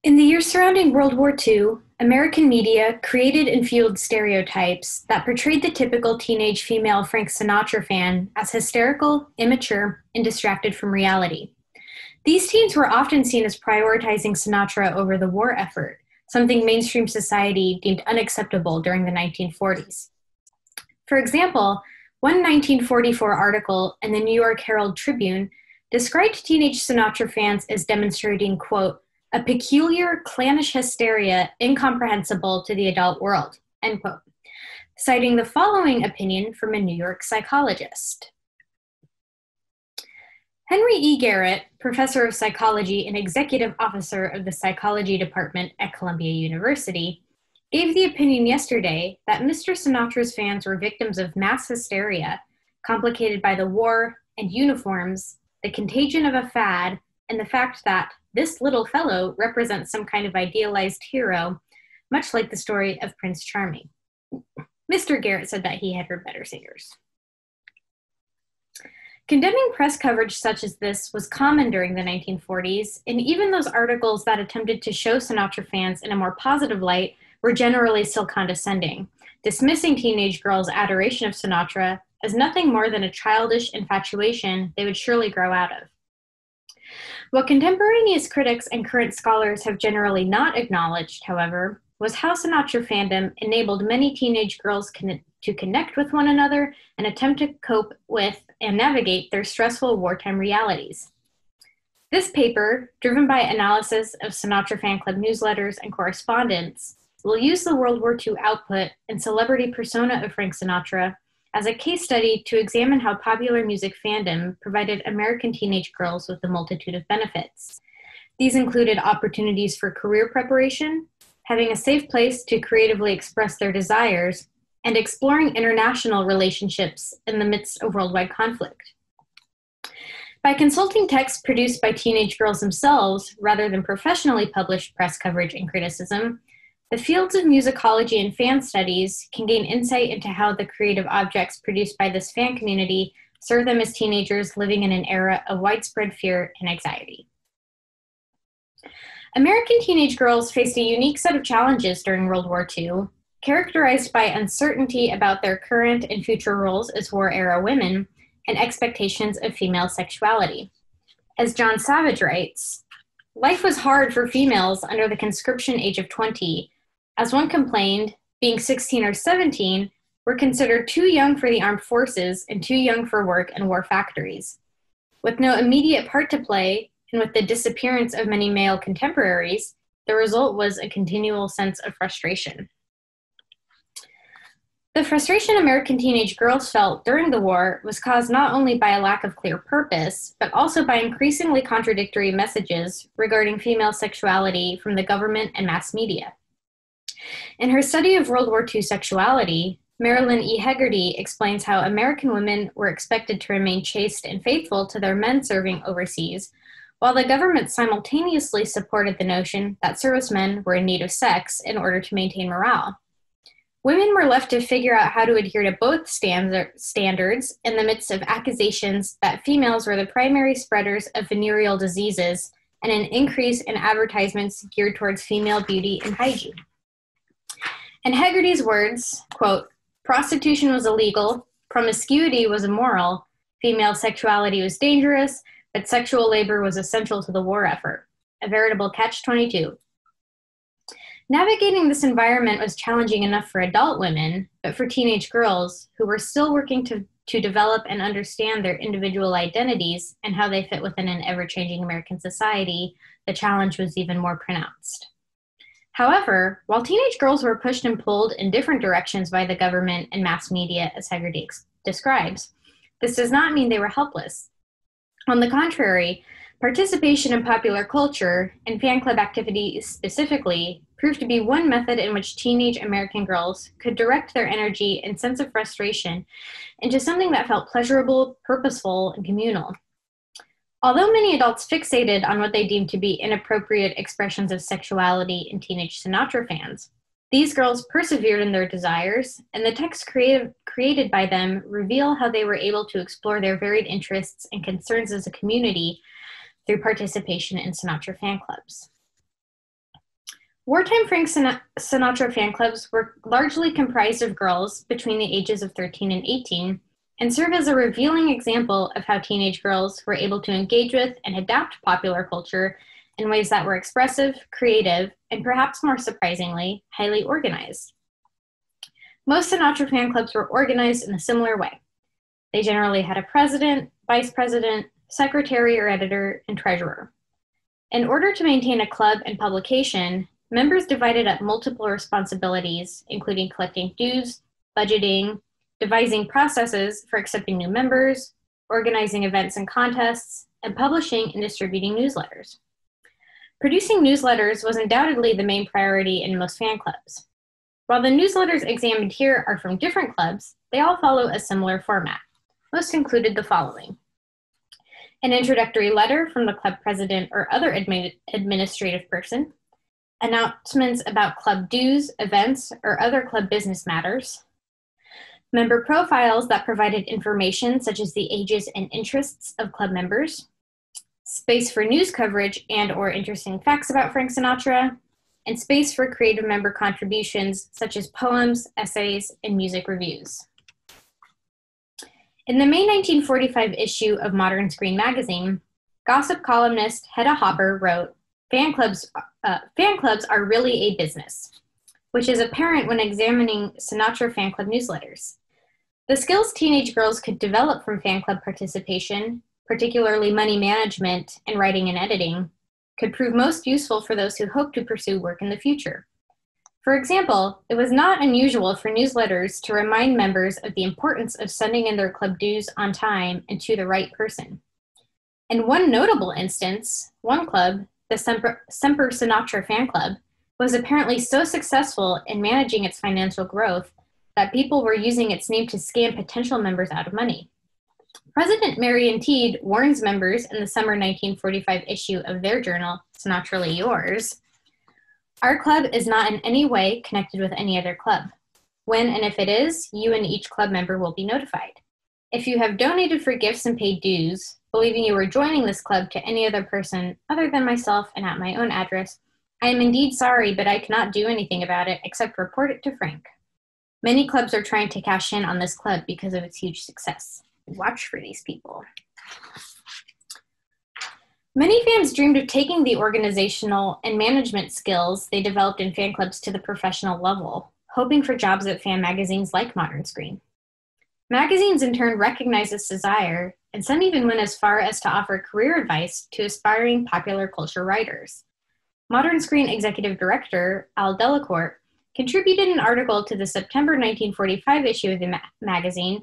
In the years surrounding World War II, American media created and fueled stereotypes that portrayed the typical teenage female Frank Sinatra fan as hysterical, immature, and distracted from reality. These teens were often seen as prioritizing Sinatra over the war effort, something mainstream society deemed unacceptable during the 1940s. For example, one 1944 article in the New York Herald Tribune described teenage Sinatra fans as demonstrating, quote, a peculiar clannish hysteria incomprehensible to the adult world, end quote, citing the following opinion from a New York psychologist. Henry E. Garrett, professor of psychology and executive officer of the psychology department at Columbia University, gave the opinion yesterday that Mr. Sinatra's fans were victims of mass hysteria, complicated by the war and uniforms, the contagion of a fad, and the fact that this little fellow represents some kind of idealized hero, much like the story of Prince Charming. Mr. Garrett said that he had heard better singers. Condemning press coverage such as this was common during the 1940s, and even those articles that attempted to show Sinatra fans in a more positive light were generally still condescending, dismissing teenage girls' adoration of Sinatra as nothing more than a childish infatuation they would surely grow out of. What contemporaneous critics and current scholars have generally not acknowledged, however, was how Sinatra fandom enabled many teenage girls to connect with one another and attempt to cope with and navigate their stressful wartime realities. This paper, driven by analysis of Sinatra Fan Club newsletters and correspondence, will use the World War II output and celebrity persona of Frank Sinatra as a case study to examine how popular music fandom provided American teenage girls with a multitude of benefits. These included opportunities for career preparation, having a safe place to creatively express their desires, and exploring international relationships in the midst of worldwide conflict. By consulting texts produced by teenage girls themselves, rather than professionally published press coverage and criticism, the fields of musicology and fan studies can gain insight into how the creative objects produced by this fan community serve them as teenagers living in an era of widespread fear and anxiety. American teenage girls faced a unique set of challenges during World War II, characterized by uncertainty about their current and future roles as war-era women and expectations of female sexuality. As John Savage writes, life was hard for females under the conscription age of 20, as one complained, being 16 or 17, were considered too young for the armed forces and too young for work in war factories. With no immediate part to play, and with the disappearance of many male contemporaries, the result was a continual sense of frustration. The frustration American teenage girls felt during the war was caused not only by a lack of clear purpose, but also by increasingly contradictory messages regarding female sexuality from the government and mass media. In her study of World War II sexuality, Marilyn E. Hegarty explains how American women were expected to remain chaste and faithful to their men serving overseas, while the government simultaneously supported the notion that servicemen were in need of sex in order to maintain morale. Women were left to figure out how to adhere to both standards in the midst of accusations that females were the primary spreaders of venereal diseases and an increase in advertisements geared towards female beauty and hygiene. In Hegarty's words, quote, prostitution was illegal, promiscuity was immoral, female sexuality was dangerous, but sexual labor was essential to the war effort, a veritable catch-22. Navigating this environment was challenging enough for adult women, but for teenage girls, who were still working to develop and understand their individual identities and how they fit within an ever-changing American society, the challenge was even more pronounced. However, while teenage girls were pushed and pulled in different directions by the government and mass media, as Hegarty describes, this does not mean they were helpless. On the contrary, participation in popular culture, and fan club activities specifically, proved to be one method in which teenage American girls could direct their energy and sense of frustration into something that felt pleasurable, purposeful, and communal. Although many adults fixated on what they deemed to be inappropriate expressions of sexuality in teenage Sinatra fans, these girls persevered in their desires, and the texts created by them reveal how they were able to explore their varied interests and concerns as a community through participation in Sinatra fan clubs. Wartime Frank Sinatra fan clubs were largely comprised of girls between the ages of 13 and 18 and serve as a revealing example of how teenage girls were able to engage with and adapt popular culture in ways that were expressive, creative, and perhaps more surprisingly, highly organized. Most Sinatra fan clubs were organized in a similar way. They generally had a president, vice president, secretary or editor, and treasurer. In order to maintain a club and publication, members divided up multiple responsibilities, including collecting dues, budgeting, devising processes for accepting new members, organizing events and contests, and publishing and distributing newsletters. Producing newsletters was undoubtedly the main priority in most fan clubs. While the newsletters examined here are from different clubs, they all follow a similar format. Most included the following: an introductory letter from the club president or other administrative person, announcements about club dues, events, or other club business matters, member profiles that provided information such as the ages and interests of club members, space for news coverage and or interesting facts about Frank Sinatra, and space for creative member contributions such as poems, essays, and music reviews. In the May 1945 issue of Modern Screen magazine, gossip columnist Hedda Hopper wrote, fan clubs are really a business," which is apparent when examining Sinatra fan club newsletters. The skills teenage girls could develop from fan club participation, particularly money management and writing and editing, could prove most useful for those who hope to pursue work in the future. For example, it was not unusual for newsletters to remind members of the importance of sending in their club dues on time and to the right person. In one notable instance, one club, the Semper Sinatra Fan Club, was apparently so successful in managing its financial growth that people were using its name to scam potential members out of money. President Marion Teed warns members in the summer 1945 issue of their journal, Sinatrally Yours, "Our club is not in any way connected with any other club. When and if it is, you and each club member will be notified. If you have donated for gifts and paid dues, believing you are joining this club to any other person other than myself and at my own address, I am indeed sorry, but I cannot do anything about it except report it to Frank. Many clubs are trying to cash in on this club because of its huge success. Watch for these people." Many fans dreamed of taking the organizational and management skills they developed in fan clubs to the professional level, hoping for jobs at fan magazines like Modern Screen. Magazines in turn recognized this desire, and some even went as far as to offer career advice to aspiring popular culture writers. Modern Screen executive director Al Delacourt contributed an article to the September 1945 issue of the magazine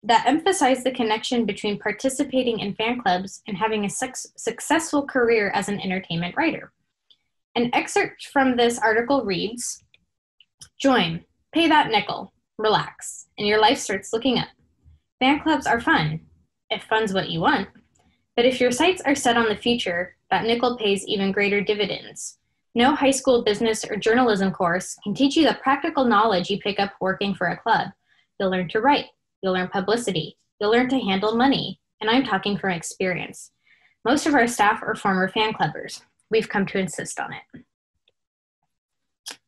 that emphasized the connection between participating in fan clubs and having a successful career as an entertainment writer. An excerpt from this article reads, "Join, pay that nickel, relax, and your life starts looking up. Fan clubs are fun, if fun's what you want, but if your sights are set on the future, that nickel pays even greater dividends. No high school business or journalism course can teach you the practical knowledge you pick up working for a club. You'll learn to write. You'll learn publicity. You'll learn to handle money. And I'm talking from experience. Most of our staff are former fan clubbers. We've come to insist on it."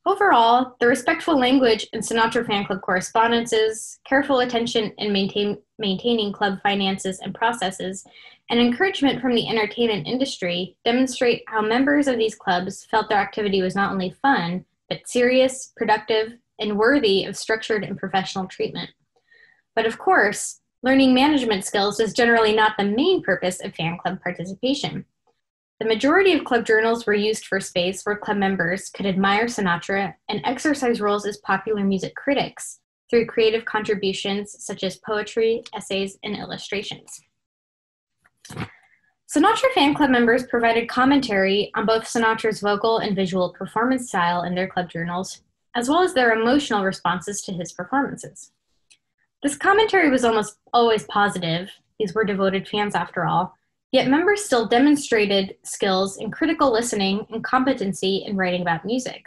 Overall, the respectful language in Sinatra fan club correspondences, careful attention in maintaining club finances and processes, and encouragement from the entertainment industry demonstrate how members of these clubs felt their activity was not only fun, but serious, productive, and worthy of structured and professional treatment. But of course, learning management skills was generally not the main purpose of fan club participation. The majority of club journals were used for space where club members could admire Sinatra and exercise roles as popular music critics through creative contributions such as poetry, essays, and illustrations. Sinatra fan club members provided commentary on both Sinatra's vocal and visual performance style in their club journals, as well as their emotional responses to his performances. This commentary was almost always positive. These were devoted fans after all. Yet members still demonstrated skills in critical listening and competency in writing about music.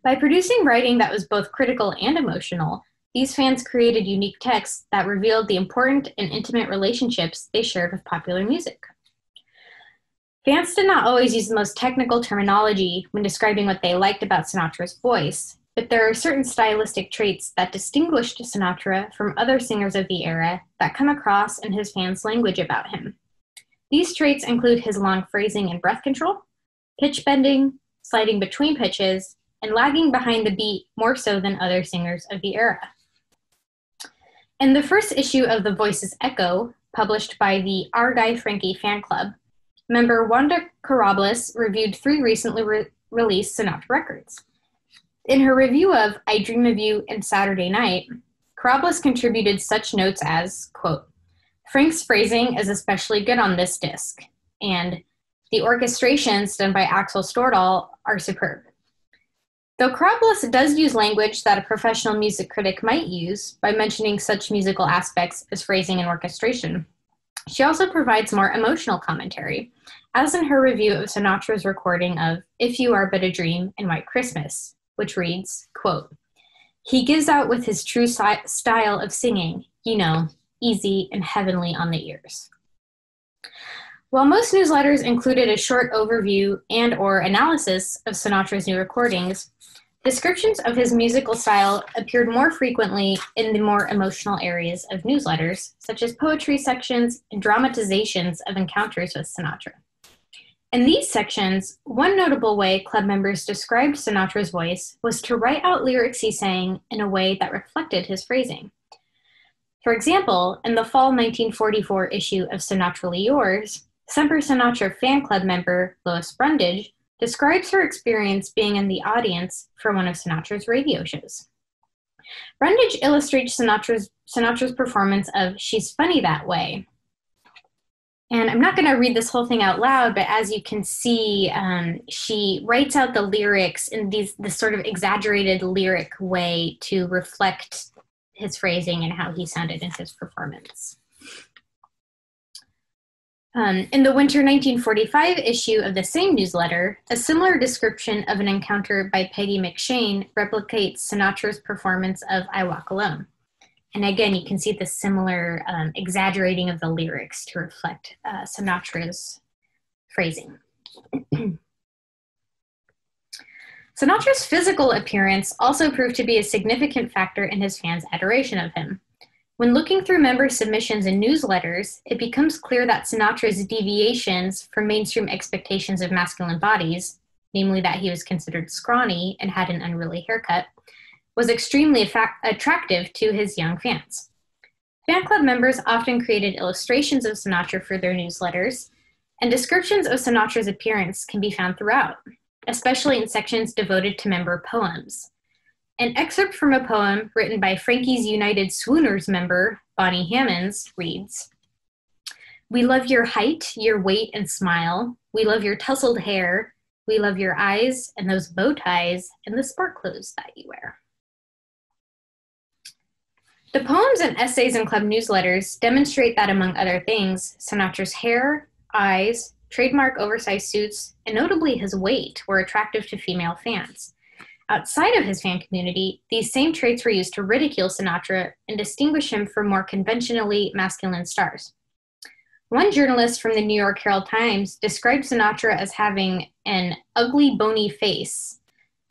By producing writing that was both critical and emotional, these fans created unique texts that revealed the important and intimate relationships they shared with popular music. Fans did not always use the most technical terminology when describing what they liked about Sinatra's voice, but there are certain stylistic traits that distinguished Sinatra from other singers of the era that come across in his fans' language about him. These traits include his long phrasing and breath control, pitch bending, sliding between pitches, and lagging behind the beat more so than other singers of the era. In the first issue of The Voices Echo, published by the Our Guy Frankie Fan Club, member Wanda Carablis reviewed 3 recently released Sinatra records. In her review of I Dream of You and Saturday Night, Carablis contributed such notes as, quote, Frank's phrasing is especially good on this disc, and the orchestrations done by Axel Stordahl are superb. Though Carablis does use language that a professional music critic might use by mentioning such musical aspects as phrasing and orchestration, she also provides more emotional commentary, as in her review of Sinatra's recording of If You Are But a Dream and White Christmas, which reads, quote, he gives out with his true style of singing, you know, easy and heavenly on the ears. While most newsletters included a short overview and or analysis of Sinatra's new recordings, descriptions of his musical style appeared more frequently in the more emotional areas of newsletters, such as poetry sections and dramatizations of encounters with Sinatra. In these sections, one notable way club members described Sinatra's voice was to write out lyrics he sang in a way that reflected his phrasing. For example, in the fall 1944 issue of Sinatrally Yours, Semper Sinatra Fan Club member Lois Brundage describes her experience being in the audience for one of Sinatra's radio shows. Brundage illustrates Sinatra's performance of She's Funny That Way. And I'm not going to read this whole thing out loud, but as you can see, she writes out the lyrics in this sort of exaggerated lyric way to reflect his phrasing and how he sounded in his performance. In the winter 1945 issue of the same newsletter, a similar description of an encounter by Peggy McShane replicates Sinatra's performance of I Walk Alone. And again, you can see the similar exaggerating of the lyrics to reflect Sinatra's phrasing. Sinatra's physical appearance also proved to be a significant factor in his fans' adoration of him. When looking through member submissions and newsletters, it becomes clear that Sinatra's deviations from mainstream expectations of masculine bodies, namely that he was considered scrawny and had an unruly haircut, was extremely attractive to his young fans. Fan club members often created illustrations of Sinatra for their newsletters, and descriptions of Sinatra's appearance can be found throughout, especially in sections devoted to member poems. An excerpt from a poem written by Frankie's United Swooners member, Bonnie Hammonds, reads, we love your height, your weight and smile. We love your tousled hair. We love your eyes and those bow ties and the sport clothes that you wear. The poems and essays in club newsletters demonstrate that, among other things, Sinatra's hair, eyes, trademark oversized suits, and notably his weight were attractive to female fans. Outside of his fan community, these same traits were used to ridicule Sinatra and distinguish him from more conventionally masculine stars. One journalist from the New York Herald Times described Sinatra as having an ugly, bony face.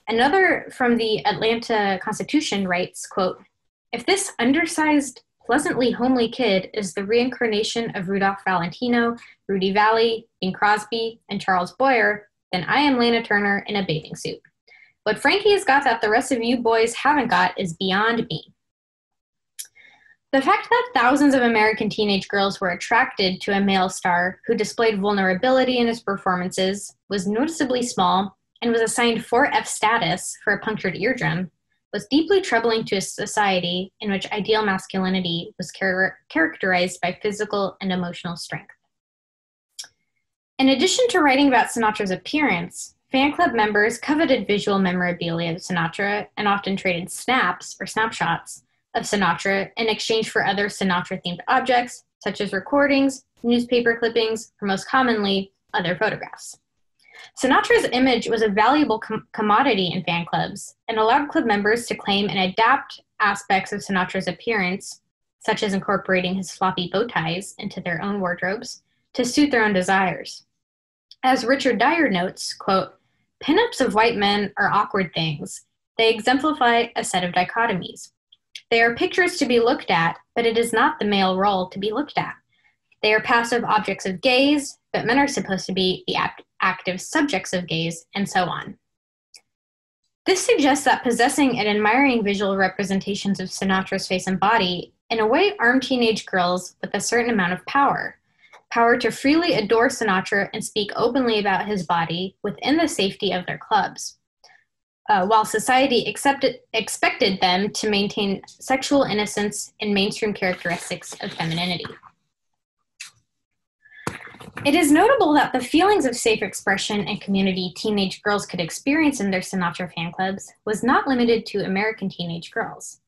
Another from the Atlanta Constitution writes, quote, if this undersized, pleasantly homely kid is the reincarnation of Rudolph Valentino, Rudy Vallee, Bing Crosby, and Charles Boyer, then I am Lana Turner in a bathing suit. What Frankie has got that the rest of you boys haven't got is beyond me. The fact that thousands of American teenage girls were attracted to a male star who displayed vulnerability in his performances, was noticeably small, and was assigned 4F status for a punctured eardrum, was deeply troubling to a society in which ideal masculinity was characterized by physical and emotional strength. In addition to writing about Sinatra's appearance, fan club members coveted visual memorabilia of Sinatra and often traded snaps or snapshots of Sinatra in exchange for other Sinatra-themed objects, such as recordings, newspaper clippings, or most commonly, other photographs. Sinatra's image was a valuable commodity in fan clubs and allowed club members to claim and adapt aspects of Sinatra's appearance, such as incorporating his floppy bow ties into their own wardrobes, to suit their own desires. As Richard Dyer notes, quote, "Pinups of white men are awkward things. They exemplify a set of dichotomies. They are pictures to be looked at, but it is not the male role to be looked at. They are passive objects of gaze, but men are supposed to be the active subjects of gaze, and so on." This suggests that possessing and admiring visual representations of Sinatra's face and body in a way armed teenage girls with a certain amount of power to freely adore Sinatra and speak openly about his body within the safety of their clubs, while society expected them to maintain sexual innocence and mainstream characteristics of femininity. It is notable that the feelings of safe expression and community teenage girls could experience in their Sinatra fan clubs was not limited to American teenage girls.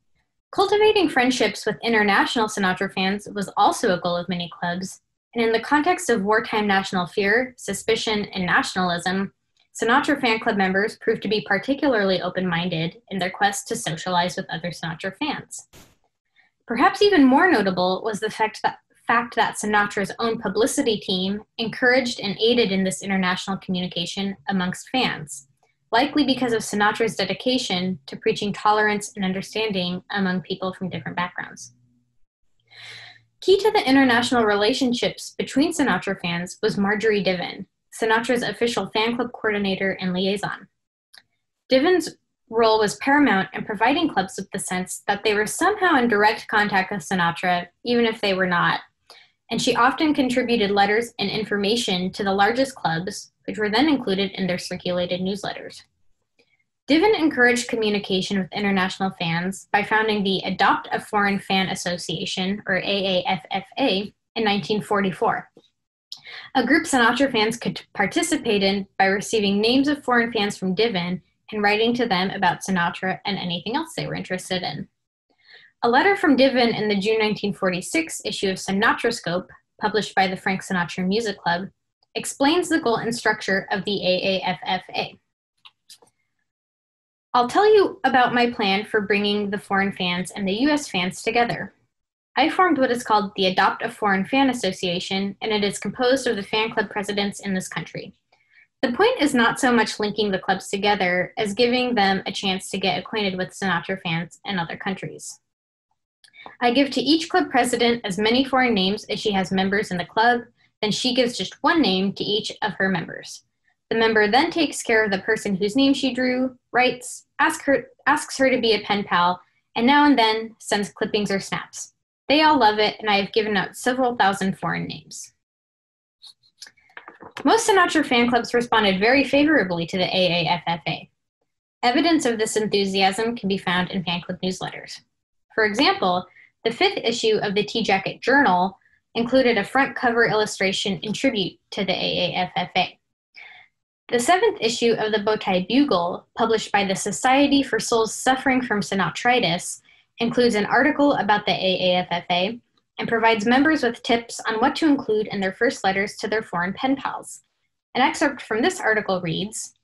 Cultivating friendships with international Sinatra fans was also a goal of many clubs, and in the context of wartime national fear, suspicion, and nationalism, Sinatra fan club members proved to be particularly open-minded in their quest to socialize with other Sinatra fans. Perhaps even more notable was the fact that Sinatra's own publicity team encouraged and aided in this international communication amongst fans, likely because of Sinatra's dedication to preaching tolerance and understanding among people from different backgrounds. Key to the international relationships between Sinatra fans was Marjorie Diven, Sinatra's official fan club coordinator and liaison. Diven's role was paramount in providing clubs with the sense that they were somehow in direct contact with Sinatra, even if they were not, and she often contributed letters and information to the largest clubs, which were then included in their circulated newsletters. Diven encouraged communication with international fans by founding the Adopt a Foreign Fan Association, or AAFFA, in 1944. A group Sinatra fans could participate in by receiving names of foreign fans from Diven and writing to them about Sinatra and anything else they were interested in. A letter from Diven in the June 1946 issue of Sinatroscope, published by the Frank Sinatra Music Club, explains the goal and structure of the AAFFA. "I'll tell you about my plan for bringing the foreign fans and the US fans together. I formed what is called the Adopt a Foreign Fan Association, and it is composed of the fan club presidents in this country. The point is not so much linking the clubs together as giving them a chance to get acquainted with Sinatra fans in other countries. I give to each club president as many foreign names as she has members in the club, then she gives just one name to each of her members. The member then takes care of the person whose name she drew, writes, asks her to be a pen pal, and now and then sends clippings or snaps. They all love it, and I have given out several thousand foreign names." Most Sinatra fan clubs responded very favorably to the AAFFA. Evidence of this enthusiasm can be found in fan club newsletters. For example, the 5th issue of the Tea Jacket Journal included a front cover illustration in tribute to the AAFFA. The 7th issue of the Bowtie Bugle, published by the Society for Souls Suffering from Sinatritis, includes an article about the AAFFA and provides members with tips on what to include in their first letters to their foreign pen pals. An excerpt from this article reads,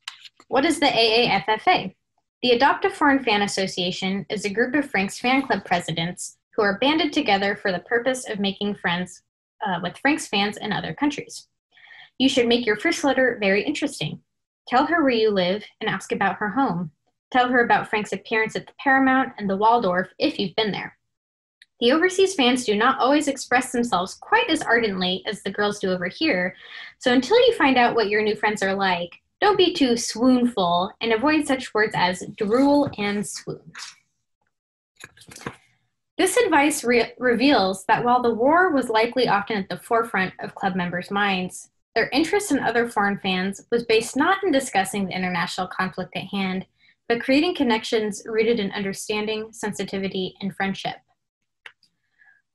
"What is the AAFFA? The Adopt a Foreign Fan Association is a group of Frank's fan club presidents who are banded together for the purpose of making friends with Frank's fans in other countries. You should make your first letter very interesting. Tell her where you live and ask about her home. Tell her about Frank's appearance at the Paramount and the Waldorf if you've been there. The overseas fans do not always express themselves quite as ardently as the girls do over here, so until you find out what your new friends are like, don't be too swoonful and avoid such words as drool and swoon." This advice reveals that while the war was likely often at the forefront of club members' minds, their interest in other foreign fans was based not in discussing the international conflict at hand, but creating connections rooted in understanding, sensitivity, and friendship.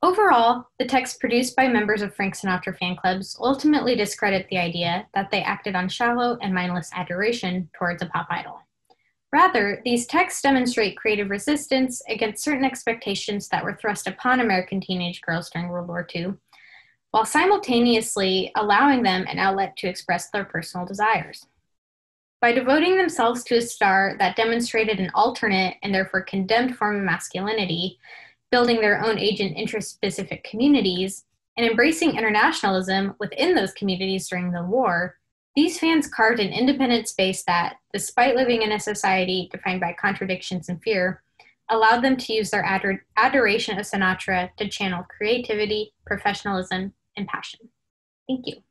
Overall, the texts produced by members of Frank Sinatra fan clubs ultimately discredit the idea that they acted on shallow and mindless adoration towards a pop idol. Rather, these texts demonstrate creative resistance against certain expectations that were thrust upon American teenage girls during World War II, while simultaneously allowing them an outlet to express their personal desires. By devoting themselves to a star that demonstrated an alternate and therefore condemned form of masculinity, building their own age and interest-specific communities, and embracing internationalism within those communities during the war, These fans carved an independent space that, despite living in a society defined by contradictions and fear, allowed them to use their adoration of Sinatra to channel creativity, professionalism, and passion. Thank you.